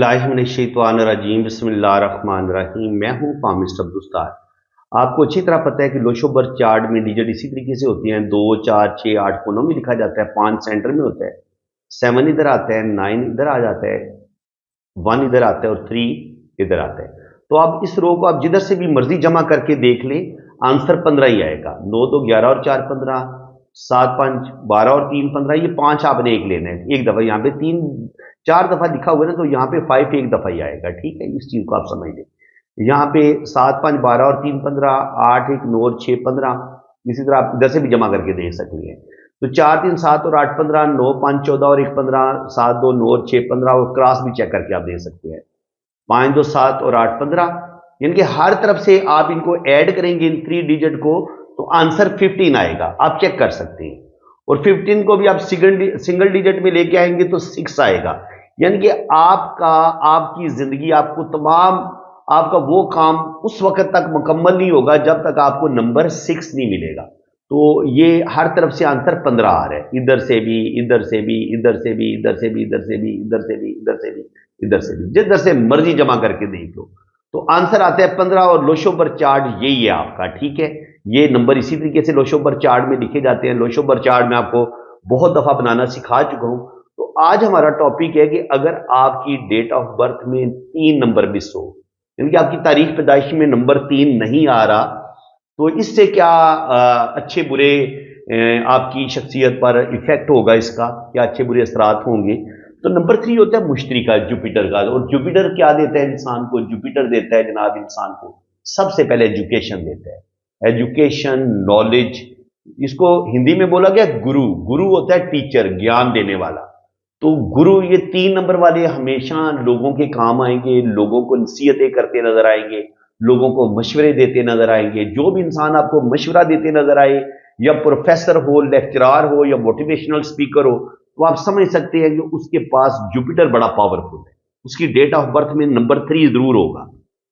औज़ुबिल्लाहिमिनश्शैतानिर्रजीम बिस्मिल्लाहिर्रहमानिर्रहीम। मैं हूँ पामिस्ट अब्दुस्तार। आपको अच्छी तरह पता है कि लोशो बर्थ चार्ट में डिजिट इसी तरीके से होती हैं, 2 4 6 8 कोनों में लिखा जाता है, 5 सेंटर में होता है, 7 इधर आता है, 9 इधर आ जाता है, 1 इधर आता है और 3 इधर आता है। तो आप इस रो को आप जिधर से भी मर्जी जमा करके देख लें, आंसर 15 ही आएगा। 9 2 11 और 4 15, 7 5 12 और 3 15। ये 5 आपने एक लेना है, एक दफा। यहाँ पे 3 4 दफा लिखा हुआ है ना, तो यहाँ पे 5 एक दफा ही आएगा। ठीक है, इस चीज को आप समझ लें। यहाँ पे 7 5 12 और 3 15, 8 1 9 और 6 15। इसी तरह आप इधर से भी जमा करके देख सकते हैं। तो 4 3 7 और 8 15, 9 5 14 और 1 15, 7 2 9 और 6 15। और क्रॉस भी चेक करके आप देख सकते हैं, 5 2 7 और 8 15। यानी कि हर तरफ से आप इनको ऐड करेंगे इन 3 डिजिट को, तो आंसर 15 आएगा। आप चेक कर सकते हैं। और 15 को भी आप सिंगल डिजिट में लेके आएंगे तो 6 आएगा। यानी कि आपकी जिंदगी, आपको तमाम आपका वो काम उस वक्त तक मुकम्मल नहीं होगा जब तक आपको नंबर 6 नहीं मिलेगा। तो ये हर तरफ से आंसर 15 आ रहा है, इधर से भी, इधर से भी, इधर से भी, इधर से भी, इधर से भी, इधर से भी, इधर से भी, इधर से भी, जिधर से मर्जी जमा करके देख लो तो आंसर आता है 15। और लोशो बर्थ चार्ट यही है आपका। ठीक है, ये नंबर इसी तरीके से लोशो बर्थ चार्ट में लिखे जाते हैं। लोशो बर्थ चार्ट में आपको बहुत दफा बनाना सिखा चुका हूं। तो आज हमारा टॉपिक है कि अगर आपकी डेट ऑफ बर्थ में 3 नंबर मिस हो, यानी कि आपकी तारीख पैदाइश में नंबर 3 नहीं आ रहा, तो इससे क्या अच्छे बुरे आपकी शख्सियत पर इफेक्ट होगा, इसका क्या अच्छे बुरे असरात होंगे। तो नंबर 3 होता है मुश्तरी का, जुपिटर का। और जुपिटर क्या देता है इंसान को? जुपिटर देता है जनाब इंसान को सबसे पहले एजुकेशन देता है, एजुकेशन, नॉलेज। इसको हिंदी में बोला गया गुरु। गुरु होता है टीचर, ज्ञान देने वाला। तो गुरु, ये 3 नंबर वाले हमेशा लोगों के काम आएंगे, लोगों को नसीहतें करते नजर आएंगे, लोगों को मशवरे देते नजर आएंगे। जो भी इंसान आपको मशवरा देते नजर आए, या प्रोफेसर हो, लेक्चरार हो, या मोटिवेशनल स्पीकर हो, तो आप समझ सकते हैं कि उसके पास जुपिटर बड़ा पावरफुल है। उसकी डेट ऑफ बर्थ में नंबर 3 जरूर होगा।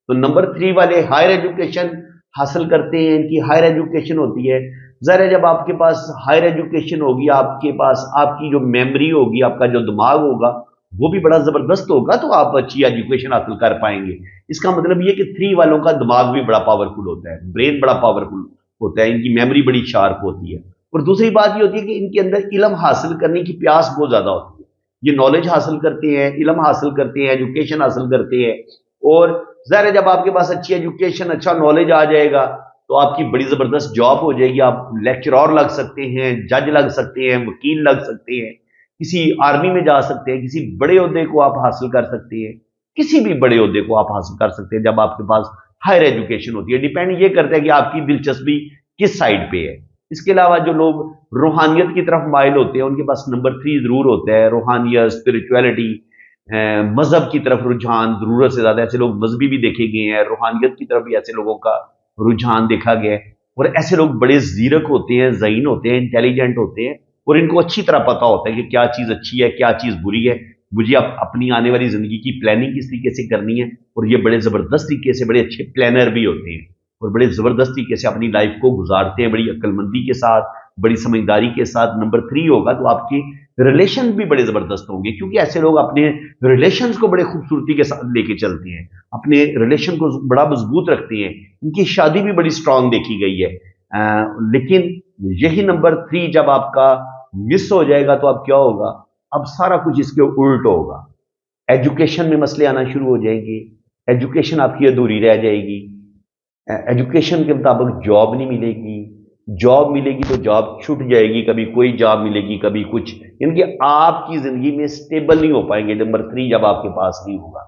तो नंबर 3 वाले हायर एजुकेशन हासिल करते हैं, इनकी हायर एजुकेशन होती है। ज़रा जब आपके पास हायर एजुकेशन होगी, आपके पास आपकी जो मेमोरी होगी, आपका जो दिमाग होगा, वो भी बड़ा जबरदस्त होगा, तो आप अच्छी एजुकेशन हासिल कर पाएंगे। इसका मतलब ये कि 3 वालों का दिमाग भी बड़ा पावरफुल होता है, ब्रेन बड़ा पावरफुल होता है, इनकी मेमोरी बड़ी शार्प होती है। और दूसरी बात ये होती है कि इनके अंदर इल्म हासिल करने की प्यास बहुत ज्यादा होती है। ये नॉलेज हासिल करते हैं, इल्म हासिल करते हैं, एजुकेशन हासिल करते हैं। और ज़ाहिर है जब आपके पास अच्छी एजुकेशन, अच्छा नॉलेज आ जाएगा, तो आपकी बड़ी जबरदस्त जॉब हो जाएगी। आप लेक्चरर लग सकते हैं, जज लग सकते हैं, वकील लग सकते हैं, किसी आर्मी में जा सकते हैं, किसी बड़े ओहदे को आप हासिल कर सकते हैं, किसी भी बड़े ओहदे को आप हासिल कर सकते हैं जब आपके पास हायर एजुकेशन होती है। डिपेंड ये करता है कि आपकी दिलचस्पी किस साइड पे है। इसके अलावा जो लोग रूहानियत की तरफ माइल होते हैं, उनके पास नंबर 3 जरूर होता है। रूहानियत, स्पिरिचुअलिटी, मजहब की तरफ रुझान, जरूरत से ज्यादा ऐसे लोग मजहबी भी देखे गए हैं। रूहानियत की तरफ भी ऐसे लोगों का रुझान देखा गया है। और ऐसे लोग बड़े जीरक होते हैं, ज़हीन होते हैं, इंटेलिजेंट होते हैं, और इनको अच्छी तरह पता होता है कि क्या चीज़ अच्छी है, क्या चीज़ बुरी है, मुझे अपनी आने वाली ज़िंदगी की प्लानिंग किस तरीके से करनी है। और ये बड़े ज़बरदस्त तरीके से बड़े अच्छे प्लानर भी होते हैं, और बड़े ज़बरदस्त तरीके से अपनी लाइफ को गुजारते हैं, बड़ी अक्लमंदी के साथ, बड़ी समझदारी के साथ। नंबर 3 होगा तो आपके रिलेशन भी बड़े ज़बरदस्त होंगे, क्योंकि ऐसे लोग अपने रिलेशन को बड़े खूबसूरती के साथ लेके चलते हैं, अपने रिलेशन को बड़ा मजबूत रखते हैं। इनकी शादी भी बड़ी स्ट्रांग देखी गई है। लेकिन यही नंबर 3 जब आपका मिस हो जाएगा तो अब क्या होगा? अब सारा कुछ इसके उल्ट होगा। एजुकेशन में मसले आना शुरू हो जाएंगे, एजुकेशन आपकी अधूरी रह जाएगी, एजुकेशन के मुताबिक जॉब नहीं मिलेगी, जॉब मिलेगी तो जॉब छूट जाएगी, कभी कोई जॉब मिलेगी, कभी कुछ। यानी कि आपकी जिंदगी में स्टेबल नहीं हो पाएंगे नंबर 3 जब आपके पास नहीं होगा।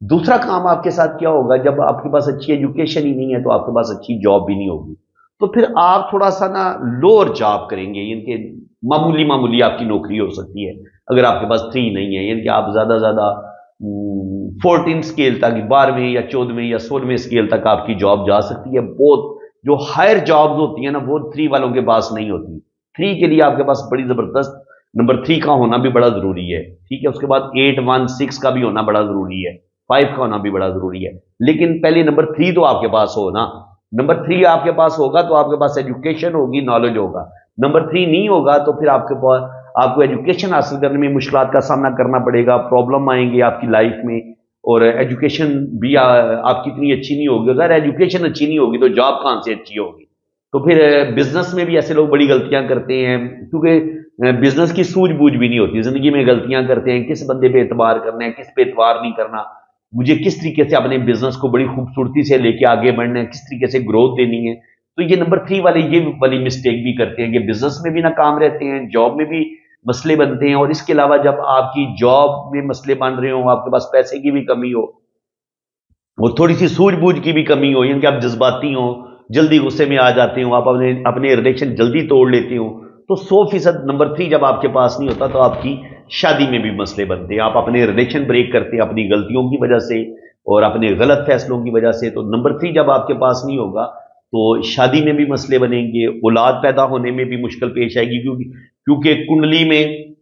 दूसरा काम आपके साथ क्या होगा? जब आपके पास अच्छी एजुकेशन ही नहीं है तो आपके पास अच्छी जॉब भी नहीं होगी, तो फिर आप थोड़ा सा ना लोअर जॉब करेंगे। इनके मामूली मामूली आपकी नौकरी हो सकती है अगर आपके पास 3 नहीं है। यानी कि आप ज्यादा ज्यादा 14 स्केल तक, 12वें या 14वें या 16वें स्केल तक आपकी जॉब जा सकती है। बहुत जो हायर जॉब्स होती है ना, वो 3 वालों के पास नहीं होती। 3 के लिए आपके पास बड़ी जबरदस्त नंबर 3 का होना भी बड़ा जरूरी है। ठीक है, उसके बाद 8 1 6 का भी होना बड़ा जरूरी है, 5 का होना भी बड़ा जरूरी है। लेकिन पहले नंबर 3 तो आपके पास हो ना। नंबर 3 आपके पास होगा तो आपके पास एजुकेशन होगी, नॉलेज होगा। नंबर 3 नहीं होगा तो फिर आपको एजुकेशन हासिल करने में मुश्किलात का सामना करना पड़ेगा, प्रॉब्लम आएंगे आपकी लाइफ में, और एजुकेशन भी आपकी इतनी अच्छी नहीं होगी। अगर एजुकेशन अच्छी नहीं होगी तो जॉब कहाँ से अच्छी होगी। तो फिर बिजनेस में भी ऐसे लोग बड़ी गलतियां करते हैं, क्योंकि बिजनेस की सूझबूझ भी नहीं होती, जिंदगी में गलतियां करते हैं, किस बंदे पे एतबार करना है, किस पे एतबार नहीं करना, मुझे किस तरीके से अपने बिजनेस को बड़ी खूबसूरती से लेके आगे बढ़ना है, किस तरीके से ग्रोथ देनी है। तो ये नंबर 3 वाले ये वाली मिस्टेक भी करते हैं कि बिजनेस में भी नाकाम रहते हैं, जॉब में भी मसले बनते हैं, और इसके अलावा जब आपकी जॉब में मसले बन रहे हो, आपके पास पैसे की भी कमी हो और थोड़ी सी सूझबूझ की भी कमी हो, यानी कि आप जज्बाती हो, जल्दी गुस्से में आ जाते हो, आप अपने अपने रिलेशन जल्दी तोड़ लेते हो, तो 100% नंबर 3 जब आपके पास नहीं होता तो आपकी शादी में भी मसले बनते हैं। आप अपने रिलेशन ब्रेक करते हैं अपनी गलतियों की वजह से और अपने गलत फैसलों की वजह से। तो नंबर 3 जब आपके पास नहीं होगा तो शादी में भी मसले बनेंगे, औलाद पैदा होने में भी मुश्किल पेश आएगी, क्योंकि क्योंकि कुंडली में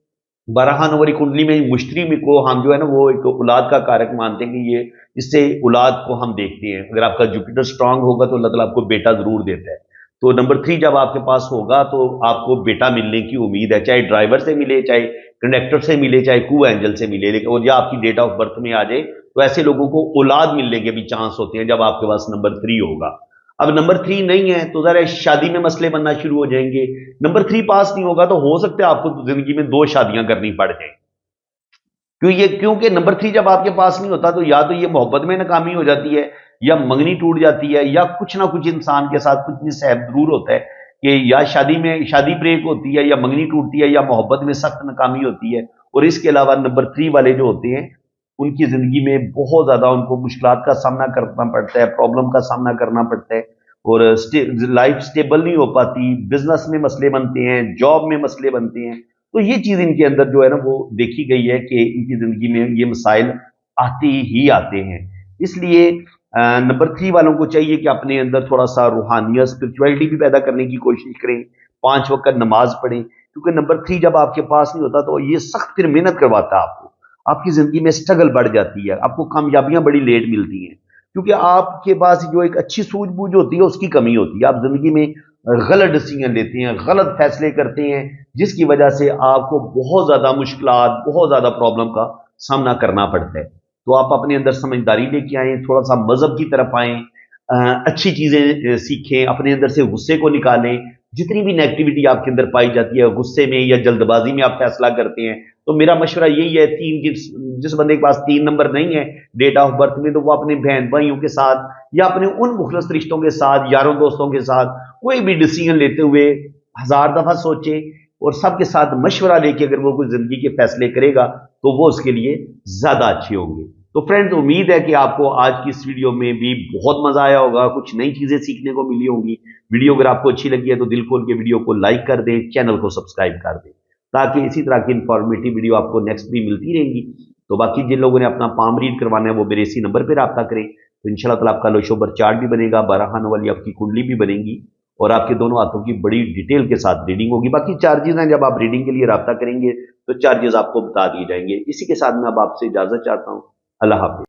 12 नंबरी कुंडली में मुश्तरी में को हम जो है ना वो एक औलाद का कारक मानते हैं कि ये इससे औलाद को हम देखते हैं। अगर आपका जुपिटर स्ट्रांग होगा तो अल्लाह ताला आपको बेटा जरूर देता है। तो नंबर 3 जब आपके पास होगा तो आपको बेटा मिलने की उम्मीद है, चाहे ड्राइवर से मिले, चाहे कंडक्टर से मिले, चाहे कू एंजल से मिले, लेकिन और या आपकी डेट ऑफ बर्थ में आ जाए तो ऐसे लोगों को औलाद मिलने के भी चांस होते हैं जब आपके पास नंबर 3 होगा। अब नंबर 3 नहीं है तो जरा शादी में मसले बनना शुरू हो जाएंगे। नंबर 3 पास नहीं होगा तो हो सकता है आपको जिंदगी में 2 शादियां करनी पड़ जाए, क्योंकि नंबर 3 जब आपके पास नहीं होता तो या तो ये मोहब्बत में नाकामी हो जाती है, या मंगनी टूट जाती है, या कुछ ना कुछ इंसान के साथ कुछ मिसहैप जरूर होता है कि या शादी ब्रेक होती है, या मंगनी टूटती है, या मोहब्बत में सख्त नाकामी होती है। और इसके अलावा नंबर 3 वाले जो होते हैं उनकी जिंदगी में बहुत ज्यादा उनको मुश्किलात का सामना करना पड़ता है, प्रॉब्लम का सामना करना पड़ता है, और लाइफ स्टेबल नहीं हो पाती, बिजनेस में मसले बनते हैं, जॉब में मसले बनते हैं। तो ये चीज इनके अंदर जो है ना वो देखी गई है कि इनकी जिंदगी में ये मसाइल आते ही आते हैं। इसलिए नंबर 3 वालों को चाहिए कि अपने अंदर थोड़ा सा रूहानियत, स्पिरिचुअलिटी भी पैदा करने की कोशिश करें, 5 वक्त नमाज पढ़ें, क्योंकि नंबर 3 जब आपके पास नहीं होता तो ये सख्त फिर मेहनत करवाता है आपको, आपकी जिंदगी में स्ट्रगल बढ़ जाती है, आपको कामयाबियां बड़ी लेट मिलती हैं, क्योंकि आपके पास जो एक अच्छी सूझबूझ होती है उसकी कमी होती है। आप जिंदगी में गलत डिसीजन लेते हैं, गलत फैसले करते हैं, जिसकी वजह से आपको बहुत ज्यादा मुश्किलात, बहुत ज्यादा प्रॉब्लम का सामना करना पड़ता है। तो आप अपने अंदर समझदारी लेके आए, थोड़ा सा मजहब की तरफ आए, अच्छी चीजें सीखें, अपने अंदर से गुस्से को निकालें। जितनी भी नेगेटिविटी आपके अंदर पाई जाती है, गुस्से में या जल्दबाजी में आप फैसला करते हैं, तो मेरा मशवरा यही है, जिस बंदे के पास 3 नंबर नहीं है डेट ऑफ बर्थ में, तो वो अपने बहन भाइयों के साथ या अपने उन मुखलस रिश्तों के साथ, यारों दोस्तों के साथ कोई भी डिसीजन लेते हुए 1000 दफा सोचे और सबके साथ मशवरा लेके अगर वो कोई जिंदगी के फैसले करेगा तो वो उसके लिए ज्यादा अच्छे होंगे। तो फ्रेंड्स, उम्मीद है कि आपको आज की इस वीडियो में भी बहुत मजा आया होगा, कुछ नई चीजें सीखने को मिली होंगी। वीडियो अगर आपको अच्छी लगी है तो दिल खोल के वीडियो को लाइक कर दें, चैनल को सब्सक्राइब कर दें, ताकि इसी तरह की इंफॉर्मेटिव वीडियो आपको नेक्स्ट भी मिलती रहेंगी। तो बाकी जिन लोगों ने अपना पाम रीड करवाना है वो मेरे इसी नंबर पर रब्ता करें, तो इंशाल्लाह ताला आपका लोशोबर चार्ट भी बनेगा, 12 खानों वाली आपकी कुंडली भी बनेगी और आपके दोनों हाथों की बड़ी डिटेल के साथ रीडिंग होगी। बाकी चार्जेस हैं, जब आप रीडिंग के लिए रब्ता करेंगे तो चार्जेस आपको बता दिए जाएंगे। इसी के साथ मैं अब आपसे इजाजत चाहता हूँ। अल्लाह हाफिज।